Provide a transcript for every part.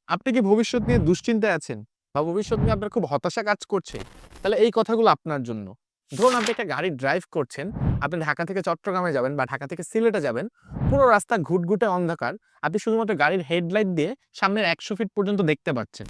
আপনি কি ভবিষ্যৎ নিয়ে দুশ্চিন্তায় আছেন? বা ভবিষ্যৎ নিয়ে আপনার খুব হতাশা কাজ করছে? তাহলে এই কথাগুলো আপনার জন্য। ধরুন আপনি একটা গাড়ি ড্রাইভ করছেন, আপনি ঢাকা থেকে চট্টগ্রামে যাবেন বা ঢাকা থেকে সিলেটে যাবেন। পুরো রাস্তা ঘুটঘুটে অন্ধকার। আপনি শুধুমাত্র গাড়ির হেডলাইট দিয়ে সামনের ১০০ ফিট পর্যন্ত দেখতে পাচ্ছেন।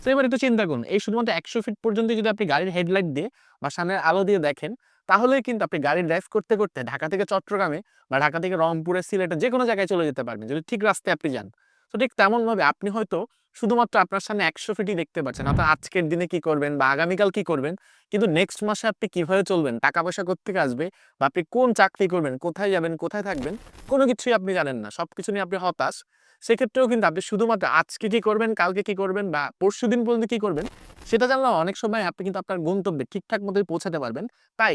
তো এবার একটু চিন্তা করুন, এই শুধুমাত্র ১০০ ফিট পর্যন্তই যদি আপনি গাড়ির হেডলাইট দিয়ে বা সামনের আলো দিয়ে দেখেন, তাহলেই কিন্তু আপনি গাড়ি ড্রাইভ করতে, করতে ঢাকা থেকে চট্টগ্রামে বা ঢাকা থেকে রংপুরে, সিলেটে যেকোনো জায়গায় চলে যেতে পারবেন, যদি ঠিক রাস্তায় আপনি যান। তো ঠিক তেমনভাবে আপনি হয়তো শুধুমাত্র আপনার সামনে ১০০ ফিটই দেখতে পাচ্ছেন। অর্থাৎ আজকের দিনে কি করবেন বা আগামীকাল কি করবেন, কিন্তু নেক্সট মাসে আপনি কিভাবে চলবেন, টাকা-পয়সা কোত্থেকে আসবে বা আপনি কোন চাকরি করবেন, কোথায় যাবেন, কোথায় থাকবেন, কোনো কিছুই আপনি জানেন না। সবকিছু নিয়ে আপনি হতাশ। সেক্ষেত্রেও কিন্তু আপনি শুধুমাত্র আজকে কি করবেন, কালকে কি করবেন বা পরশুদিন পর্যন্ত কি করবেন, সেটা জানলেও অনেক সময় আপনি কিন্তু আপনার গন্তব্যে ঠিকঠাক মতোই পৌঁছাতে পারবেন। তাই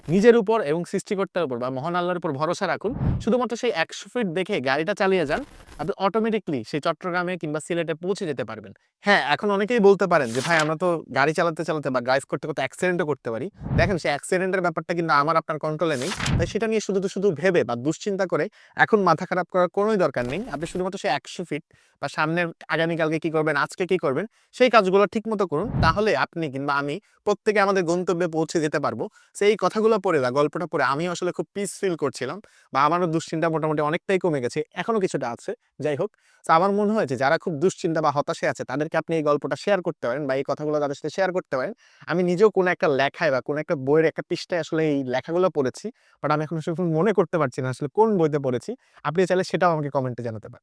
নিজের উপর এবং সৃষ্টিকর্তার উপর বা মহান আল্লাহর উপর ভরসা রাখুন। শুধুমাত্র সেই ১০০ ফিট দেখে গাড়িটা চালিয়ে যান। আপনি অটোমেটিক্যালি সেই চট্টগ্রামে কিংবা সিলেটে পৌঁছে যেতে পারবেন। হ্যাঁ, এখন অনেকেই বলতে পারেন যে, "ভাই আমরা তো গাড়ি চালাতে, চালাতে বা ড্রাইভ করতে, করতে অ্যাক্সিডেন্টও করতে পারি।" দেখেন সেই অ্যাক্সিডেন্টের ব্যাপারটা কিন্তু আমার আপনার কন্ট্রোলে নেই। তাই সেটা নিয়ে শুধু ভেবে বা দুশ্চিন্তা করে এখন মাথা খারাপ করার কোনোই দরকার নেই। আপনি শুধুমাত্র সেই ১০০ ফিট বা সামনের আগামীকালকে কি করবেন, আজকে কি করবেন, সেই কাজগুলো ঠিকমতো করুন। তাহলে আপনি কিংবা আমি প্রত্যেকে আমাদের গন্তব্যে পৌঁছে যেতে পারবো। সো এই কথাগুলো পড়ে বা গল্পটা পড়ে আমিও আসলে খুব পিস ফিল করছিলাম বা আমারও দুশ্চিন্তা মোটামুটি অনেকটাই কমে গেছে। এখনো কিছুটা আছে। যাই হোক। সো আমার মনে হয় যে যারা খুব দুশ্চিন্তা বা হতাশায় আছে তাদেরকে আপনি এই গল্পটা শেয়ার করতে পারেন বা এই কথাগুলো তাদের সাথে শেয়ার করতে পারেন। আমি নিজেও কোনো একটা লেখায় বা কোনো একটা বইয়ের একটা পৃষ্ঠায় আসলে এই লেখাগুলো পড়েছি। বাট আমি এখন আসলে মনে করতে পারছি না আসলে কোন বইতে পড়েছি। আপনি চাইলে সেটাও আমাকে কমেন্টে জানাতে পারেন।